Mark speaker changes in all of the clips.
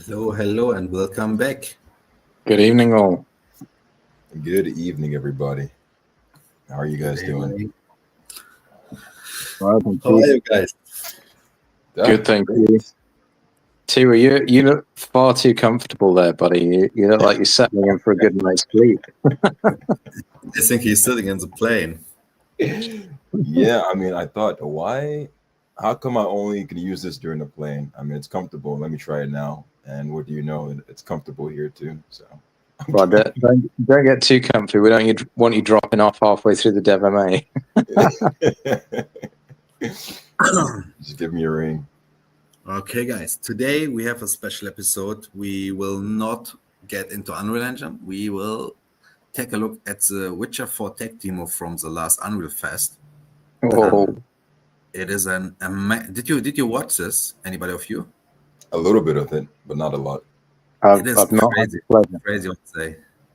Speaker 1: Hello, and welcome back.
Speaker 2: Good evening, all.
Speaker 3: Good evening, everybody. How are you guys doing?
Speaker 1: Evening.
Speaker 2: Well, thank
Speaker 1: How are
Speaker 2: you.
Speaker 1: you guys?
Speaker 2: Good, thank you. Tiwa, you look far too comfortable there, buddy. You look like you're settling in for a good night's sleep.
Speaker 1: I think he's sitting in the plane.
Speaker 3: Yeah, I thought, how come I only can use this during the plane? It's comfortable. Let me try it now. And what do you know? It's comfortable here too. So,
Speaker 2: Well, don't get too comfy. We don't want you dropping off halfway through the DevMA.
Speaker 3: just give me a ring.
Speaker 1: Okay, guys. Today we have a special episode. We will not get into Unreal Engine. We will take a look at the Witcher 4 tech demo from the last Unreal Fest.
Speaker 2: Oh,
Speaker 1: It is did you watch this? Anybody of you?
Speaker 3: A little bit of it, but not a lot.
Speaker 1: It is
Speaker 2: I've not had
Speaker 1: crazy.
Speaker 2: the pleasure.
Speaker 1: Crazy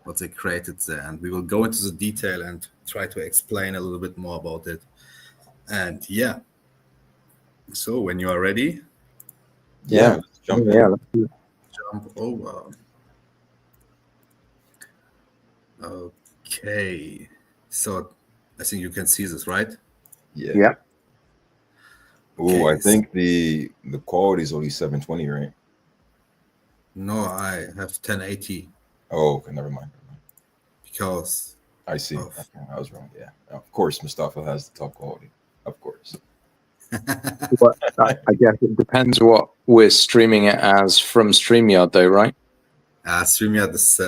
Speaker 1: what they created there, and we will go into the detail and try to explain a little bit more about it. And yeah, so when you are ready,
Speaker 2: Yeah.
Speaker 3: Let's jump
Speaker 2: Yeah,
Speaker 3: in.
Speaker 2: let's do it.
Speaker 1: jump over. Okay, so I think you can see this, right?
Speaker 2: Yeah.
Speaker 3: Ooh, I
Speaker 1: Okay,
Speaker 3: think the quality is only 720, right?
Speaker 1: No, I have 1080
Speaker 3: Oh, okay, never mind.
Speaker 1: because
Speaker 3: I see.
Speaker 1: of
Speaker 3: Okay, I was wrong. Yeah, of course, Mustafa has the top quality. Of course.
Speaker 2: Well, I guess it depends what we're streaming it as from StreamYard, though, right?
Speaker 1: StreamYard is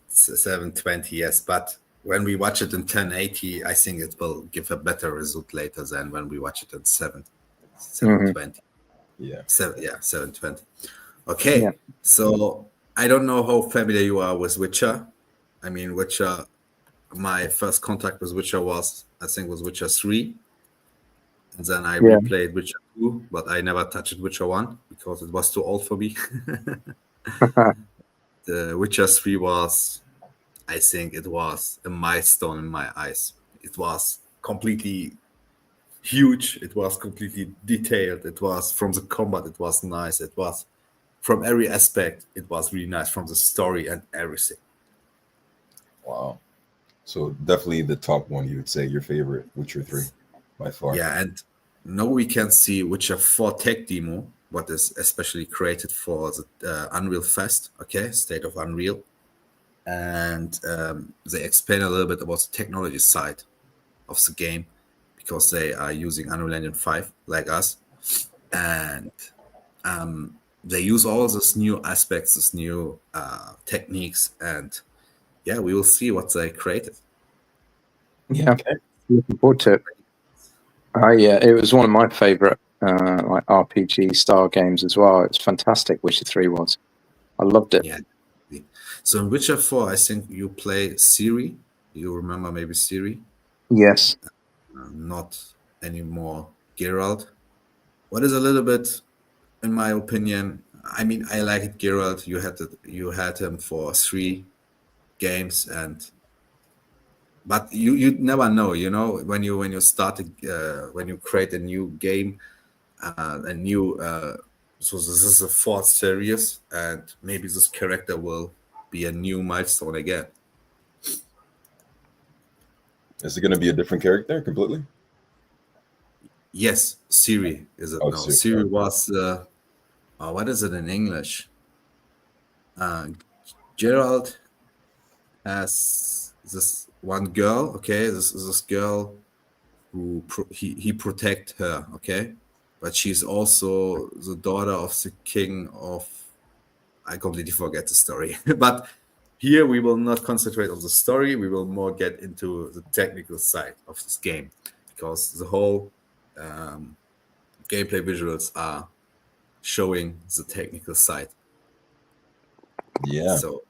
Speaker 1: 720, yes, but when we watch it in 1080, I think it will give a better result later than when we watch it in 720.
Speaker 3: Yeah.
Speaker 1: 720. Okay,
Speaker 2: Yeah.
Speaker 1: so I don't know how familiar you are with Witcher. I mean, Witcher, my first contact with Witcher was Witcher 3. And then I
Speaker 2: Yeah.
Speaker 1: replayed Witcher 2, but I never touched Witcher 1 because it was too old for me. The Witcher 3 I think it was a milestone in my eyes. It was completely huge. It was completely detailed. It was from the combat. It was nice. It was from every aspect. It was really nice from the story and everything.
Speaker 3: Wow. So definitely the top one, you would say your favorite, Witcher 3, by far.
Speaker 1: Yeah, and now we can see Witcher 4 tech demo, what is especially created for the Unreal Fest, okay, State of Unreal. And they explain a little bit about the technology side of the game because they are using Unreal Engine 5 like us. And they use all these new aspects, these new techniques. And yeah, we will see what they created.
Speaker 2: Yeah. Looking forward to it. It was one of my favorite like RPG style games as well. It's fantastic. Witcher 3 was. I loved it.
Speaker 1: Yeah. So in Witcher 4, I think you play Ciri. You remember maybe Ciri?
Speaker 2: Yes.
Speaker 1: Not anymore Geralt. What is a little bit, in my opinion, I mean, I like it, Geralt. You had him for 3 games, but you never know, when you start when you create a new game, a new so this is a 4th series, and maybe this character will be a new milestone again.
Speaker 3: Is it going to be a different character completely?
Speaker 1: Yes, Ciri is it?
Speaker 3: Oh,
Speaker 1: No,
Speaker 3: Ciri.
Speaker 1: Ciri was what is it in English? Gerald has this one girl. Okay, this is this girl who he protect her. Okay, but she's also the daughter of the king of. I completely forget the story, but here we will not concentrate on the story. We will more get into the technical side of this game because the whole gameplay visuals are showing the technical side.
Speaker 3: Yeah.
Speaker 1: So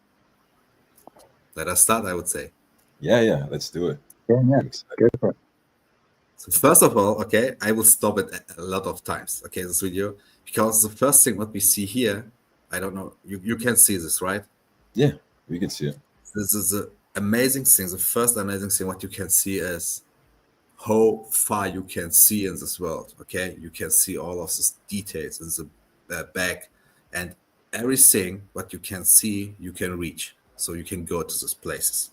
Speaker 1: let us start, I would say.
Speaker 3: Yeah. Let's do it.
Speaker 2: Yeah.
Speaker 3: I'm excited.
Speaker 2: Go for it.
Speaker 1: So first of all, okay, I will stop it a lot of times, okay, this video, because the first thing what we see here, I don't know, you can see this, right?
Speaker 3: Yeah, we can see it.
Speaker 1: This is the amazing thing. The first amazing thing what you can see is how far you can see in this world, okay? You can see all of these details in the back, and everything what you can see, you can reach. So you can go to those places.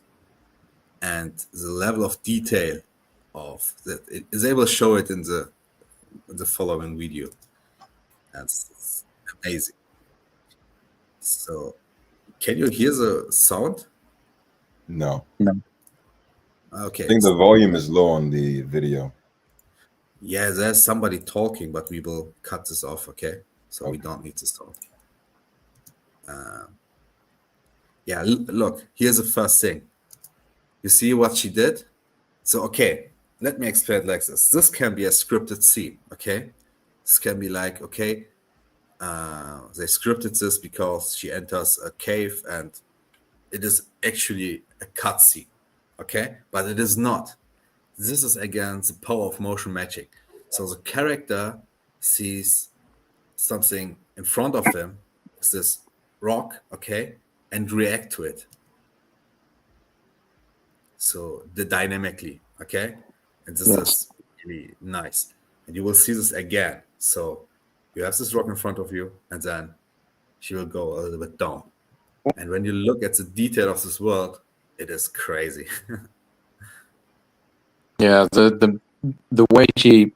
Speaker 1: And the level of detail of that, it is able to show it in the following video. That's amazing. So can you hear the sound?
Speaker 3: No.
Speaker 1: Okay.
Speaker 3: I think the volume is low on the video.
Speaker 1: Yeah, there's somebody talking, but we will cut this off, okay? So we don't need the sound. Yeah, look, here's the first thing. You see what she did? So, okay, let me explain it like this. This can be a scripted scene, okay? This can be like, okay, they scripted this because she enters a cave and it is actually a cutscene, okay? But it is not. This is again the power of motion matching. So the character sees something in front of him, it's this rock, okay, and react to it. So the dynamically, okay, and this is really nice. And you will see this again. So you have this rock in front of you, and then she will go a little bit down. And when you look at the detail of this world, it is crazy.
Speaker 2: Yeah, the way she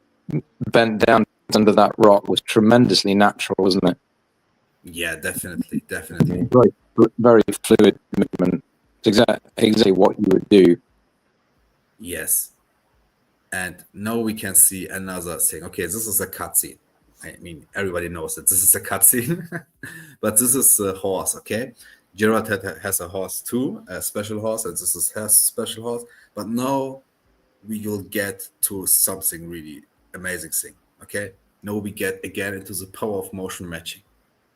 Speaker 2: bent down under that rock was tremendously natural, wasn't it?
Speaker 1: Yeah, definitely.
Speaker 2: Very, very fluid movement. It's exactly what you would do.
Speaker 1: Yes. And now we can see another thing. Okay, this is a cutscene. I mean, everybody knows that this is a cutscene, but this is a horse, okay? Gerard has a horse too, a special horse, and this is his special horse. But now we will get to something really amazing thing, okay? Now we get again into the power of motion matching.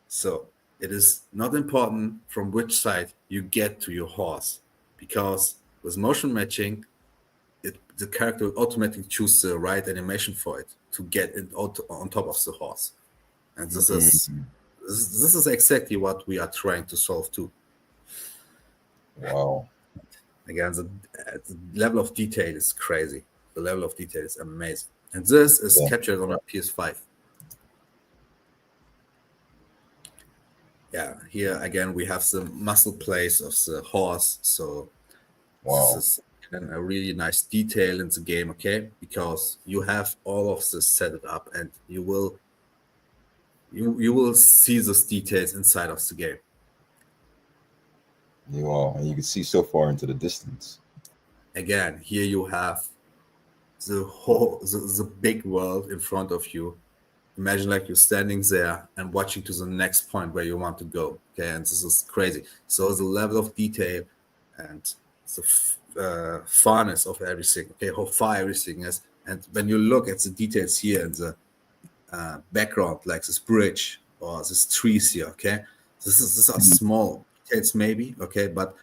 Speaker 1: So it is not important from which side you get to your horse, because with motion matching, the character will automatically choose the right animation for it to get it on top of the horse. And this is exactly what we are trying to solve too.
Speaker 3: Wow.
Speaker 1: Again, the level of detail is crazy. The level of detail is amazing. And this is captured on a PS5. Yeah, here again we have the muscle place of the horse. So this is a really nice detail in the game, okay? Because you have all of this set it up, and you will see those details inside of the game.
Speaker 3: Wow, and you can see so far into the distance.
Speaker 1: Again, here you have the whole the big world in front of you. Imagine like you're standing there and watching to the next point where you want to go. Okay, and this is crazy. So the level of detail and the farness of everything. Okay, how far everything is. And when you look at the details here in the background, like this bridge or this trees here. Okay, these are small details maybe. Okay, but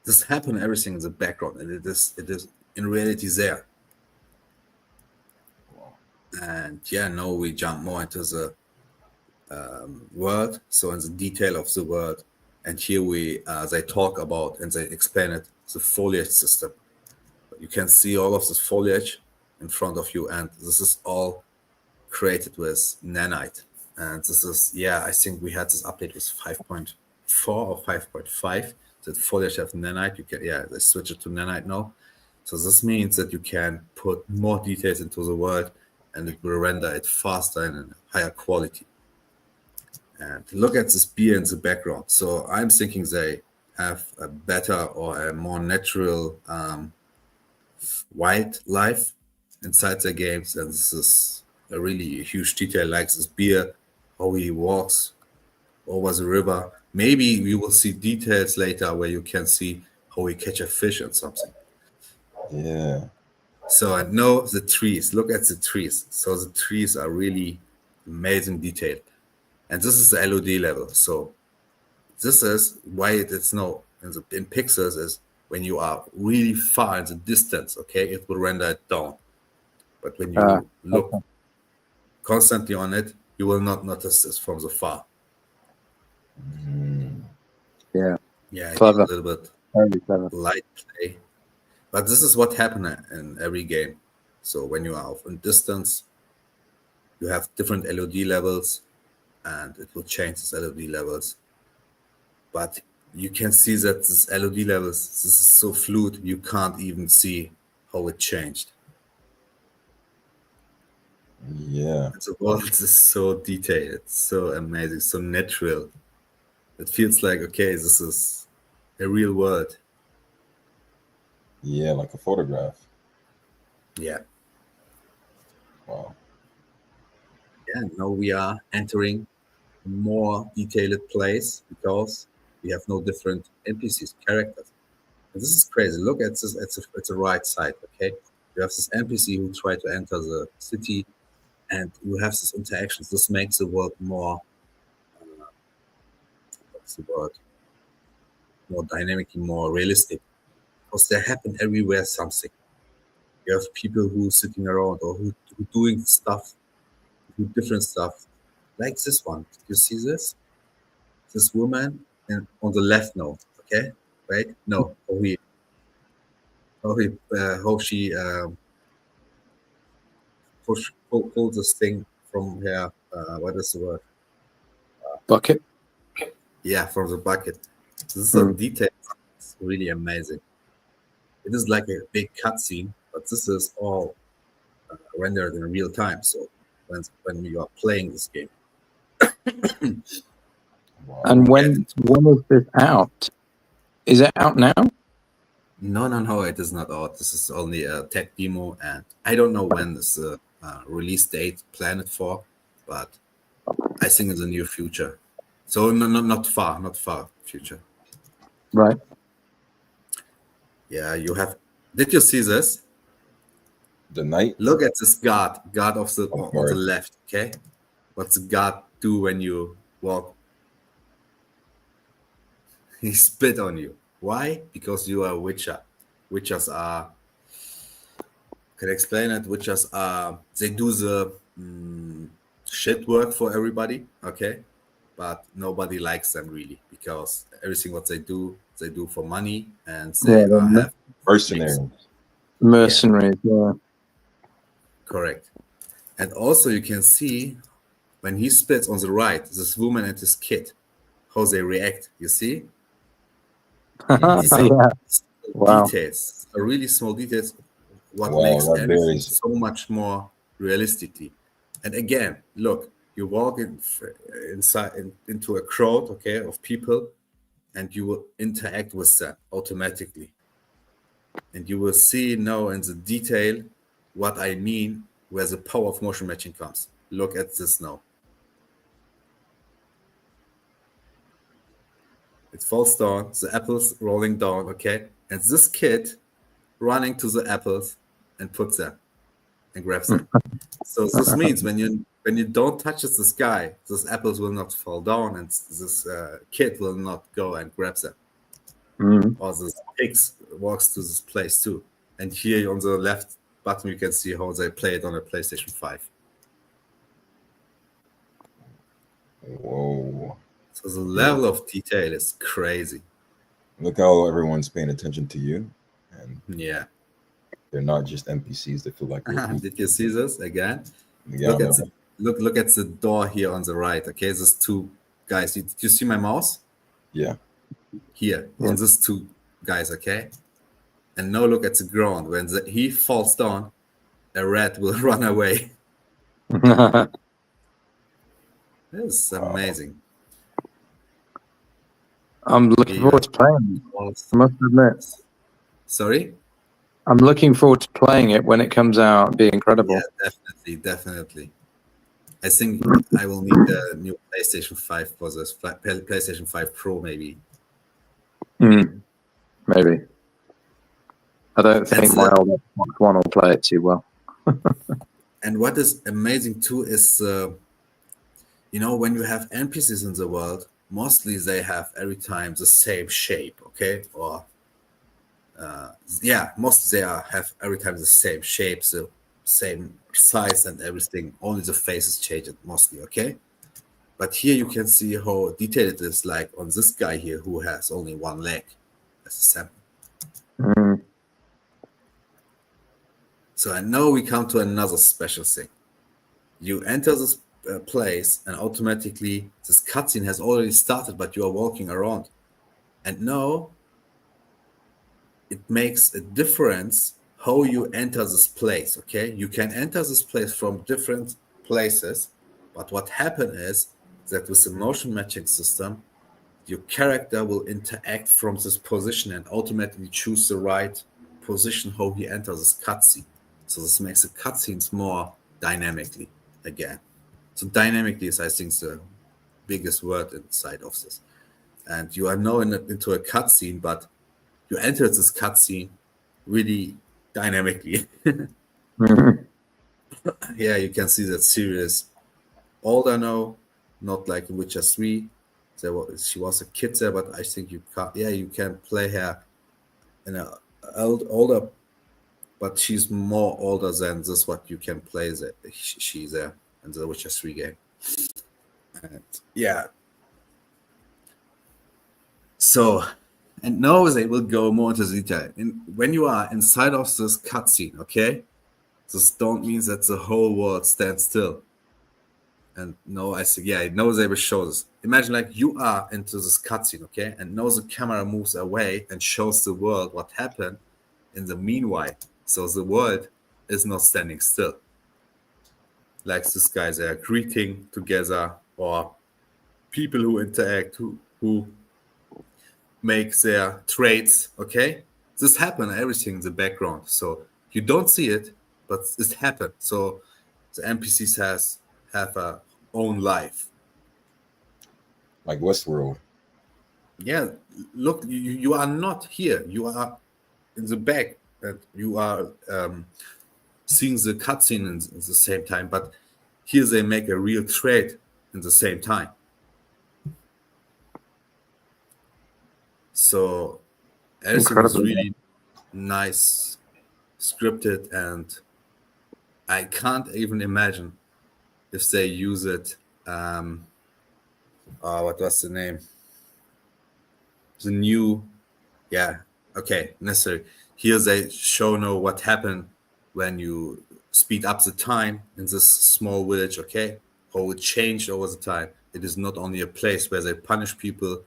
Speaker 1: this happen everything in the background, and it is in reality there. And yeah, now we jump more into the world. So in the detail of the world, and here they talk about and they explain it, the foliage system. You can see all of this foliage in front of you, and this is all created with nanite. And this is, I think we had this update with 5.4 or 5.5. That foliage have nanite. You can, they switch it to nanite now. So this means that you can put more details into the world, and it will render it faster and in higher quality. And look at this beer in the background. So I'm thinking they have a better or a more natural wildlife inside their games. And this is a really huge detail, like this beer, how he walks over the river. Maybe we will see details later where you can see how he catch a fish or something.
Speaker 3: Yeah.
Speaker 1: So I know the trees. Look at the trees. So the trees are really amazing detail. And this is the LOD level. So this is why it is now in pixels is when you are really far in the distance, okay, it will render it down. But when you look constantly on it, you will not notice this from the far.
Speaker 2: Yeah.
Speaker 1: Yeah,
Speaker 2: clever.
Speaker 1: A little bit
Speaker 2: Very clever.
Speaker 1: light play. But this is what happens in every game. So when you are in distance, you have different LOD levels. and it will change this LOD levels. But you can see that this LOD levels, this is so fluid, you can't even see how it changed.
Speaker 3: Yeah.
Speaker 1: The world is so detailed, so amazing, so natural. It feels like, okay, this is a real world.
Speaker 3: Yeah, like a photograph.
Speaker 1: Yeah.
Speaker 3: Wow.
Speaker 1: Yeah, now we are entering a more detailed place because we have no different NPCs, characters. And this is crazy. Look at this at the right side, okay? You have this NPC who try to enter the city, and you have these interactions. This makes the world more, what's the word? More dynamic, more realistic. Because there happen everywhere something. You have people who sitting around or who doing stuff, do different stuff. Like this one. Did you see this? This woman and on the left now, okay? Right? No, how she pull this thing from here. What is the word?
Speaker 2: Bucket.
Speaker 1: Yeah, from the bucket. This is a detail. It's really amazing. It is like a big cutscene, but this is all rendered in real time. So when you are playing this game,
Speaker 3: Wow.
Speaker 2: And when is this out? Is it out now?
Speaker 1: no, it is not out. This is only a tech demo, and I don't know when this release date planned for, but I think in the near future. So not far future.
Speaker 2: Right.
Speaker 1: Yeah, you have. Did you see this?
Speaker 3: The knight?
Speaker 1: Look at this guard of the on the
Speaker 3: guard.
Speaker 1: left. Okay, what's the guard do when you walk? He spit on you. Why? Because you are a witcher. Witchers are. Can I explain it? Witchers are. They do the shit work for everybody. Okay, but nobody likes them really because everything what they do for money, and they have
Speaker 3: Mercenary.
Speaker 2: Mercenaries. Yeah.
Speaker 1: correct. And also you can see when he spits on the right, this woman and this kid, how they react. You see?
Speaker 2: Yeah. Wow.
Speaker 1: Details, really small details, what
Speaker 3: Wow,
Speaker 1: makes
Speaker 3: that
Speaker 1: everything
Speaker 3: varies.
Speaker 1: so much more realistically. And again, look, you walk into a crowd, okay, of people, and you will interact with them automatically. And you will see now in the detail what I mean, where the power of motion matching comes. Look at this now. It falls down, the apples rolling down, okay? And this kid running to the apples and puts them and grabs them. So this means when you don't touch this guy, those apples will not fall down, and this kid will not go and grab them. Or this pigs walks to this place too. And here on the left button, you can see how they play it on a PlayStation 5.
Speaker 3: Whoa.
Speaker 1: So the level of detail is crazy.
Speaker 3: Look how everyone's paying attention to you. And
Speaker 1: yeah,
Speaker 3: they're not just NPCs. They feel like
Speaker 1: did you see this again?
Speaker 3: Yeah,
Speaker 1: Look at the door here on the right. Okay, these two guys. Did you see my mouse?
Speaker 3: Yeah.
Speaker 1: Here on these two guys. Okay, and now look at the ground. When he falls down, a rat will run away. This is amazing.
Speaker 2: I'm looking forward to playing it. I must admit.
Speaker 1: Sorry?
Speaker 2: I'm looking forward to playing it when it comes out. It'd be incredible.
Speaker 1: Yeah, definitely. I think I will need a new PlayStation 5 for this. PlayStation 5 Pro, maybe.
Speaker 2: Maybe. I don't think my old Xbox One will play it too well.
Speaker 1: And what is amazing too is, when you have NPCs in the world, mostly they have every time the same shape, okay? Or mostly they have every time the same shape, the same size and everything. Only the faces change it mostly, okay? But here you can see how detailed it is, like on this guy here who has only one leg as a sample. So and now we come to another special thing. You enter this place, and automatically this cutscene has already started, but you are walking around. And now it makes a difference how you enter this place, okay? You can enter this place from different places, but what happens is that with the motion matching system, your character will interact from this position and automatically choose the right position how he enters this cutscene. So this makes the cutscenes more dynamically again. So dynamically is, I think, the biggest word inside of this. And you are now into a cutscene, but you enter this cutscene really dynamically. Yeah, you can see that Sirius older now, not like in Witcher 3. She was a kid there, but I think you can play her in a older, but she's more older than this. What you can play that she's there in the Witcher 3 game. And yeah. So, and now they will go more into the detail. When you are inside of this cutscene, okay, this don't mean that the whole world stands still. And no, I say, yeah, now they will show this. Imagine like you are into this cutscene, okay, and now the camera moves away and shows the world what happened in the meanwhile. So the world is not standing still. Like this guys, they are greeting together, or people who interact, who make their trades, okay? This happened, everything in the background. So you don't see it, but it happened. So the NPCs have a own life.
Speaker 3: Like Westworld.
Speaker 1: Yeah, look, you are not here. You are in the back, and you are seeing the cutscene at the same time. But here they make a real trade in the same time. So everything was really nice, scripted, and I can't even imagine if they use it. What was the name? The new, necessary. Here they show now what happened when you speed up the time in this small village, okay? How it changed over the time. It is not only a place where they punish people,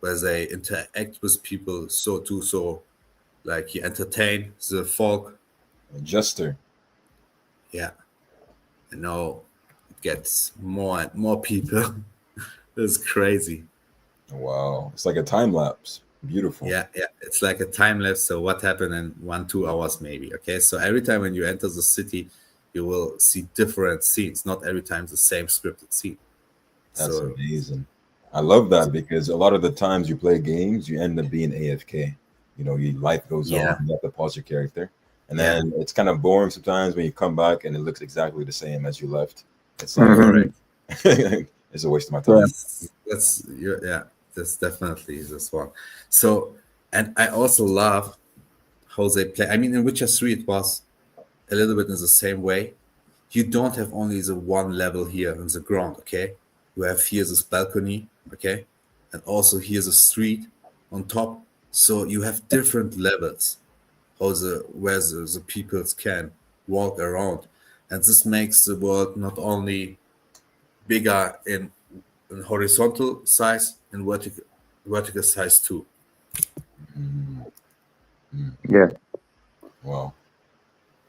Speaker 1: where they interact with people, so like you entertain the folk.
Speaker 3: A jester.
Speaker 1: Yeah. And now it gets more and more people. It's crazy.
Speaker 3: Wow. It's like a time lapse. Beautiful.
Speaker 1: Yeah. It's like a time lapse. So what happened in 1-2 hours maybe. Okay. So every time when you enter the city, you will see different scenes. Not every time the same scripted scene.
Speaker 3: That's amazing. I love that because a lot of the times you play games, you end up being AFK. You know, your life goes on, you have to pause your character. And then it's kind of boring sometimes when you come back and it looks exactly the same as you left. It's like, it's a waste of my time.
Speaker 1: That's definitely this one. So, and I also love how they play. I mean, in Witcher 3, it was a little bit in the same way. You don't have only the one level here on the ground, okay? You have here this balcony, okay? And also here's a street on top. So you have different levels where the peoples can walk around. And this makes the world not only bigger in horizontal size and vertical size too.
Speaker 2: Yeah.
Speaker 3: Wow.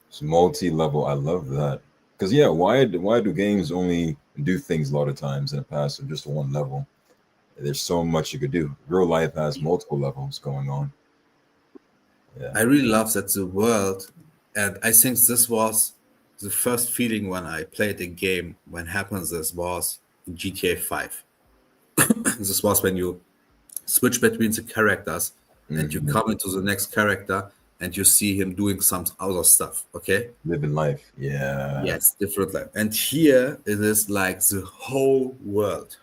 Speaker 3: It's multi-level. I love that. Because why do games only do things a lot of times in the past of just one level? There's so much you could do. Real life has multiple levels going on. Yeah.
Speaker 1: I really love that the world, and I think this was the first feeling when I played a game when happens this was in GTA 5. This was when you switch between the characters and you come into the next character and you see him doing some other stuff, okay?
Speaker 3: Living life, yeah.
Speaker 1: Yes, different life. And here it is like the whole world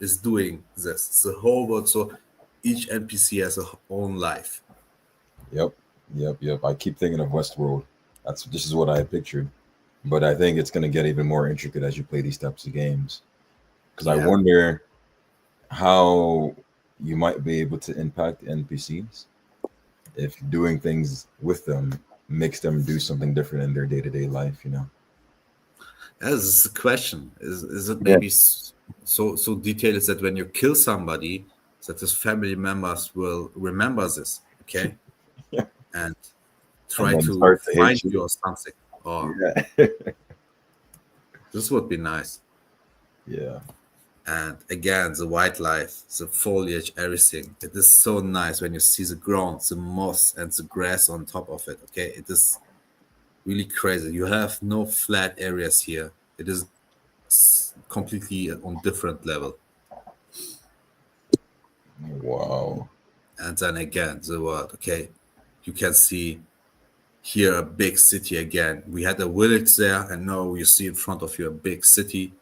Speaker 1: is doing this. It's the whole world. So each NPC has a own life.
Speaker 3: Yep. I keep thinking of Westworld. This is what I pictured. But I think it's going to get even more intricate as you play these types of games. Because I wonder how you might be able to impact NPCs if doing things with them makes them do something different in their day-to-day life, you know?
Speaker 1: This is a question. Is it maybe so detailed is that when you kill somebody, that his family members will remember this, okay,
Speaker 3: Yeah.
Speaker 1: and
Speaker 3: And
Speaker 1: try
Speaker 3: then
Speaker 1: to
Speaker 3: start to
Speaker 1: find
Speaker 3: hate you.
Speaker 1: you or something. Or
Speaker 3: Yeah.
Speaker 1: this would be nice.
Speaker 3: Yeah.
Speaker 1: And again, the wildlife, the foliage, everything. It is so nice when you see the ground, the moss, and the grass on top of it. Okay, it is really crazy. You have no flat areas here. It is completely on different level.
Speaker 3: Wow.
Speaker 1: And then again, the world. Okay, you can see here a big city again. We had a village there, and now you see in front of you a big city,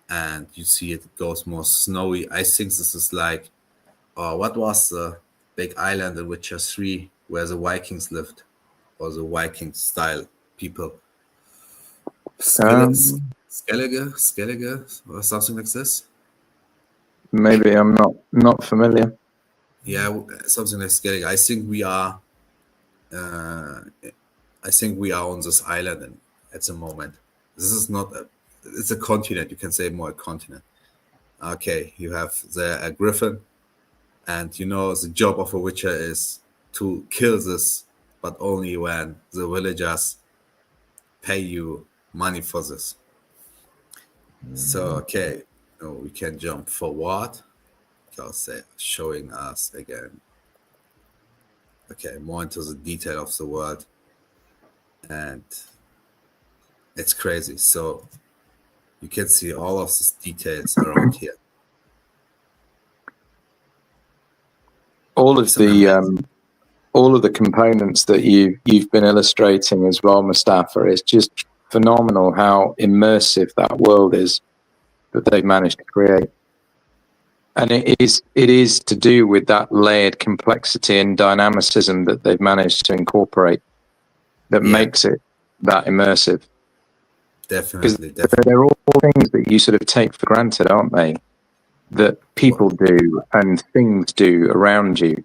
Speaker 1: and you see it goes more snowy. I think this is like, what was the big island in Witcher 3 where the Vikings lived, or the Viking style people? Skellige, or something like this.
Speaker 2: Maybe I'm not familiar.
Speaker 1: Yeah, something like Skellige. I think we are on this island at the moment. This is not it's a continent. You can say more a continent. Okay, you have a griffin, and you know the job of a witcher is to kill this, but only when the villagers pay you money for this. So okay, we can jump forward because they're showing us again. Okay, more into the detail of the world, and it's crazy. So you can see all of these details around here.
Speaker 2: All of the components that you've been illustrating as well, Mustafa, is just phenomenal how immersive that world is that they've managed to create. And it is to do with that layered complexity and dynamicism that they've managed to incorporate that makes it that immersive.
Speaker 1: Definitely.
Speaker 2: They're all things that you sort of take for granted, aren't they? That people do and things do around you.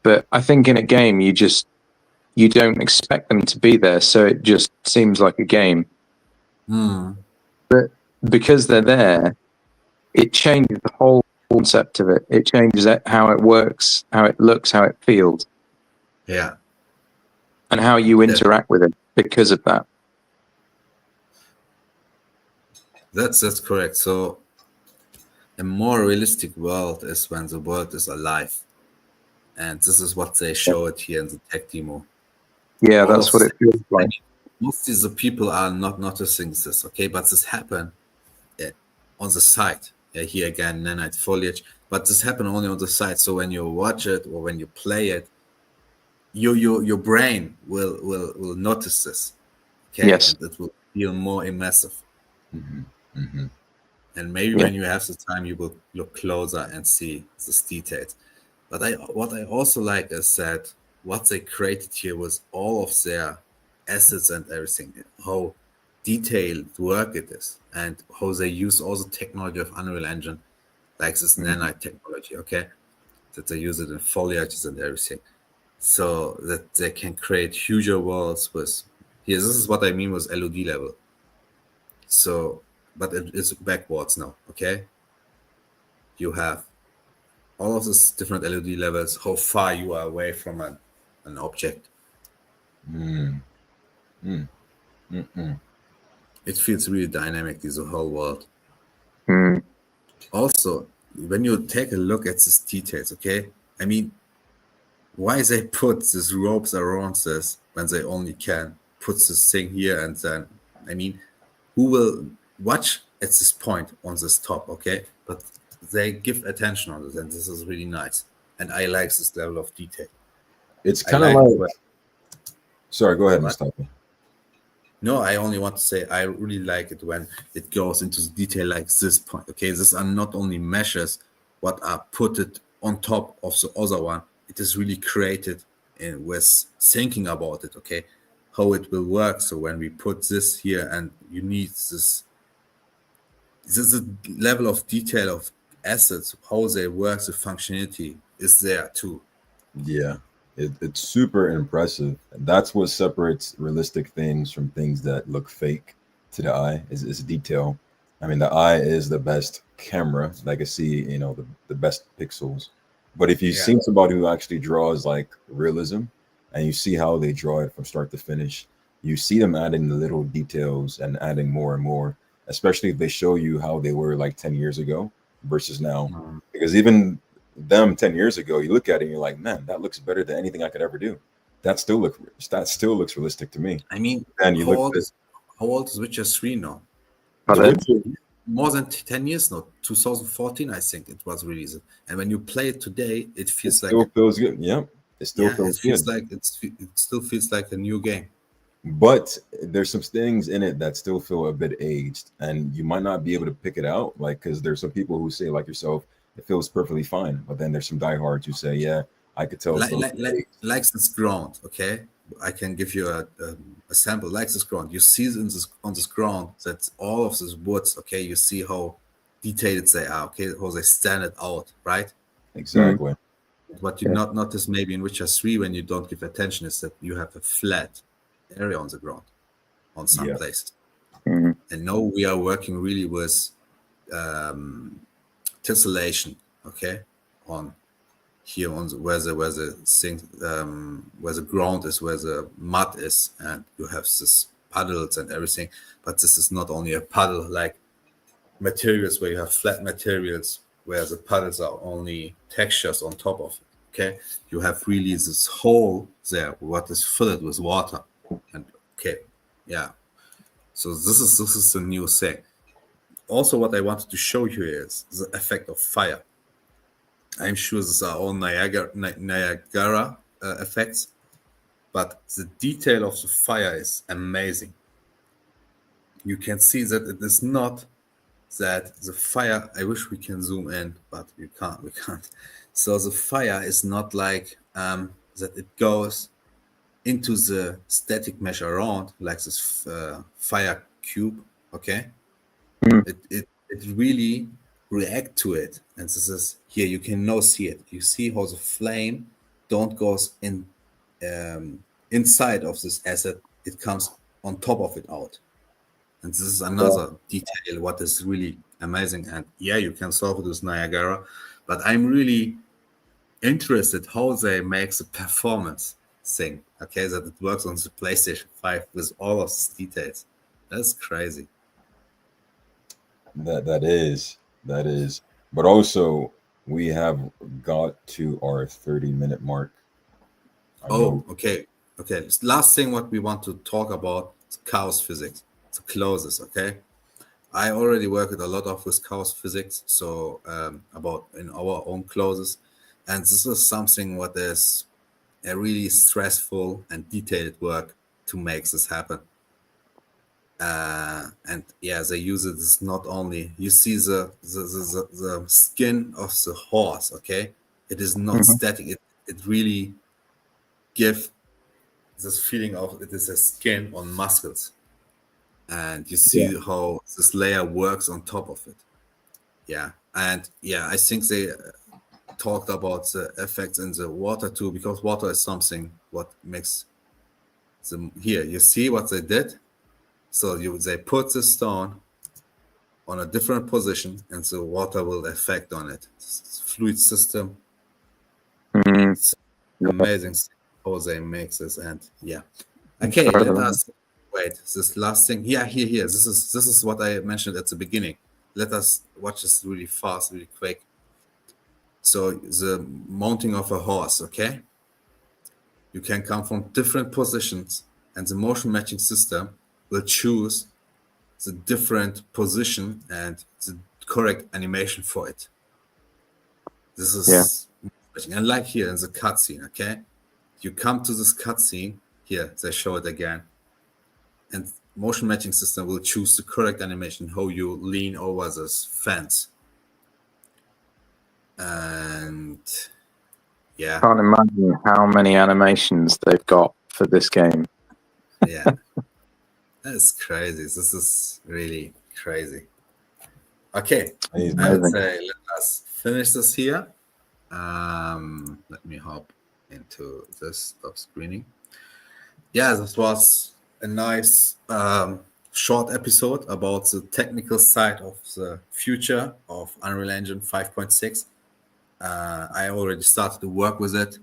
Speaker 2: But I think in a game, you don't expect them to be there. So it just seems like a game. But because they're there, it changes the whole concept of it. It changes how it works, how it looks, how it feels.
Speaker 1: Yeah.
Speaker 2: And how you interact with it because of that.
Speaker 1: That's correct. So a more realistic world is when the world is alive. And this is what they show it here in the tech demo.
Speaker 2: Yeah, that's what it feels like.
Speaker 1: Mostly the people are not noticing this, okay? But this happened on the side. Yeah, here again, nanite foliage. But this happened only on the side. So when you watch it or when you play it, your brain will notice this. Okay?
Speaker 2: Yes.
Speaker 1: And it will feel more immersive.
Speaker 3: Mm-hmm. Mm-hmm.
Speaker 1: And maybe when you have the time, you will look closer and see these details. But what I also like is that what they created here was all of their assets and everything, how detailed work it is, and how they use all the technology of Unreal Engine, like this nanite technology, okay? That they use it in foliages and everything. So that they can create huger worlds with, here, this is what I mean with LOD level. So, but it's backwards now, okay? You have all of these different LOD levels, how far you are away from an object. It feels really dynamic, this whole world. Also, when you take a look at these details, okay? I mean, why they put these ropes around this when they only can put this thing here and then, I mean, who will watch at this point on this top, okay? But they give attention on this, and this is really nice. And I like this level of detail.
Speaker 3: It's kind of like... Sorry, go ahead, Mustafa.
Speaker 1: No, I only want to say I really like it when it goes into detail like this point. Okay, these are not only measures what are put it on top of the other one. It is really created with thinking about it. Okay, how it will work. So when we put this here, and you need this is a level of detail of assets, how they work, the functionality is there too.
Speaker 3: Yeah. It's super impressive. That's what separates realistic things from things that look fake. to the eye is detail. I mean, the eye is the best camera that can see, the best pixels. But if you've
Speaker 1: Yeah.
Speaker 3: seen somebody who actually draws like realism, and you see how they draw it from start to finish, you see them adding the little details and adding more and more, especially if they show you how they were like 10 years ago versus now.
Speaker 1: Mm.
Speaker 3: Because even them 10 years ago, you look at it and you're like, man, that looks better than anything I could ever do. That still looks realistic to me.
Speaker 1: I mean,
Speaker 3: And you
Speaker 1: how
Speaker 3: look
Speaker 1: old
Speaker 3: at
Speaker 1: is how old is Witcher 3 now?
Speaker 3: The
Speaker 2: Pardon?
Speaker 3: Witcher,
Speaker 1: More than 10 years now. 2014, I think it was released. And when you play it today, it
Speaker 3: it
Speaker 1: feels like
Speaker 3: still feels good. Yeah, it still
Speaker 1: it
Speaker 3: feels
Speaker 1: feels
Speaker 3: good.
Speaker 1: like it still feels like a new game.
Speaker 3: But there's some things in it that still feel a bit aged, and you might not be able to pick it out. Like, because there's some people who say, like yourself, it feels perfectly fine. But then there's some diehards who say, yeah, I could tell it's a
Speaker 1: Like like
Speaker 3: little
Speaker 1: like,
Speaker 3: aged.
Speaker 1: like this ground, okay? I can give you a sample like this ground. You see on this ground that all of these woods, okay, you see how detailed they are, okay, how they stand it out, right?
Speaker 3: Exactly.
Speaker 1: What you
Speaker 2: Yeah.
Speaker 1: not notice maybe in Witcher 3 when you don't give attention is that you have a flat area on the ground on some
Speaker 3: Yeah.
Speaker 1: places.
Speaker 2: Mhm.
Speaker 1: And now we are working really with tessellation, okay, on here on where the thing where the ground is, where the mud is, and you have this puddles and everything. But this is not only a puddle like materials where you have flat materials where the puddles are only textures on top of it. Okay, you have really this hole there what is filled with water, and okay, yeah. So this is a new thing. Also, what I wanted to show you is the effect of fire. I'm sure these are all Niagara effects, but the detail of the fire is amazing. You can see that it is not that the fire. I wish we can zoom in, but we can't. We can't. So the fire is not like that. It goes into the static mesh around like this fire cube. Okay,
Speaker 2: Mm.
Speaker 1: it really react to it, and this is here. You can now see it. You see how the flame don't goes in inside of this asset. It comes on top of it out. And this is another detail what is really amazing. And yeah, you can solve it with Niagara, but I'm really interested how they make the performance thing. Okay, that it works on the PlayStation 5 with all of these details. That's crazy.
Speaker 3: That is. But also, we have got to our 30-minute mark. I
Speaker 1: Oh,
Speaker 3: know.
Speaker 1: okay. Okay. This last thing what we want to talk about is chaos physics. The closes, okay? I already worked a lot of with chaos physics, so about in our own closes. And this is something what is a really stressful and detailed work to make this happen. And yeah, they use it as not only you see the skin of the horse, okay? It is not
Speaker 2: Mhm.
Speaker 1: static. It really give this feeling of it is a skin on muscles, and you see how this layer works on top of it. Yeah, and yeah, I think they talked about the effects in the water too, because water is something what makes them here. You see what they did? So they put the stone on a different position, and the water will affect on it. It's fluid system.
Speaker 2: Mhm.
Speaker 1: It's amazing how they make this, and yeah. Okay, let
Speaker 2: Incredible.
Speaker 1: us wait. This last thing. Yeah, here. This is what I mentioned at the beginning. Let us watch this really fast, really quick. So the mounting of a horse, okay? You can come from different positions, and the motion matching system will choose the different position and the correct animation for it. This
Speaker 2: Yeah.
Speaker 1: is and like here in the cutscene, okay? You come to this cutscene, here they show it again, and motion matching system will choose the correct animation how you lean over this fence. And yeah,
Speaker 2: Can't imagine how many animations they've got for this game.
Speaker 1: yeah, that's crazy. This is really crazy. Okay,
Speaker 3: Amazing.
Speaker 1: I would
Speaker 2: Amazing.
Speaker 1: say let us finish this here. Let me hop into this stop screening. Yeah, this was a nice short episode about the technical side of the future of Unreal Engine 5.6. I already started to work with it.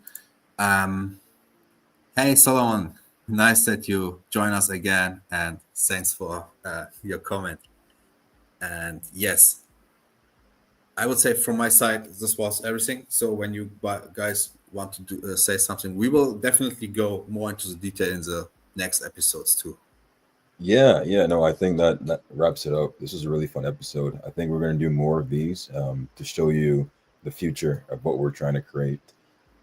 Speaker 1: Hey, Solomon, nice that you join us again, and thanks for your comment. And yes, I would say from my side, this was everything. So when you guys want to say something, we will definitely go more into the detail in the next episodes too.
Speaker 3: Yeah, no, I think that wraps it up. This was a really fun episode. I think we're going to do more of these to show you the future of what we're trying to create.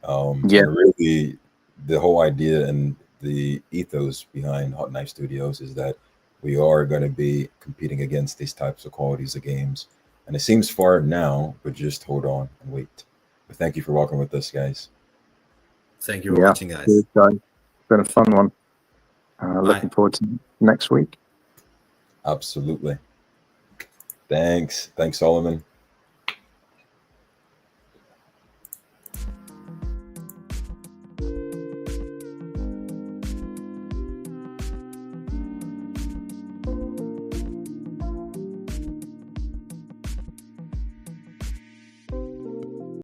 Speaker 3: And really, the whole idea and the ethos behind Hot Knife Studios is that we are going to be competing against these types of qualities of games. And it seems far now, but just hold on and wait. But thank you for walking with us, guys.
Speaker 1: Thank you for watching, guys.
Speaker 2: It's been a fun one. Looking forward to next week.
Speaker 3: Absolutely. Thanks, Solomon.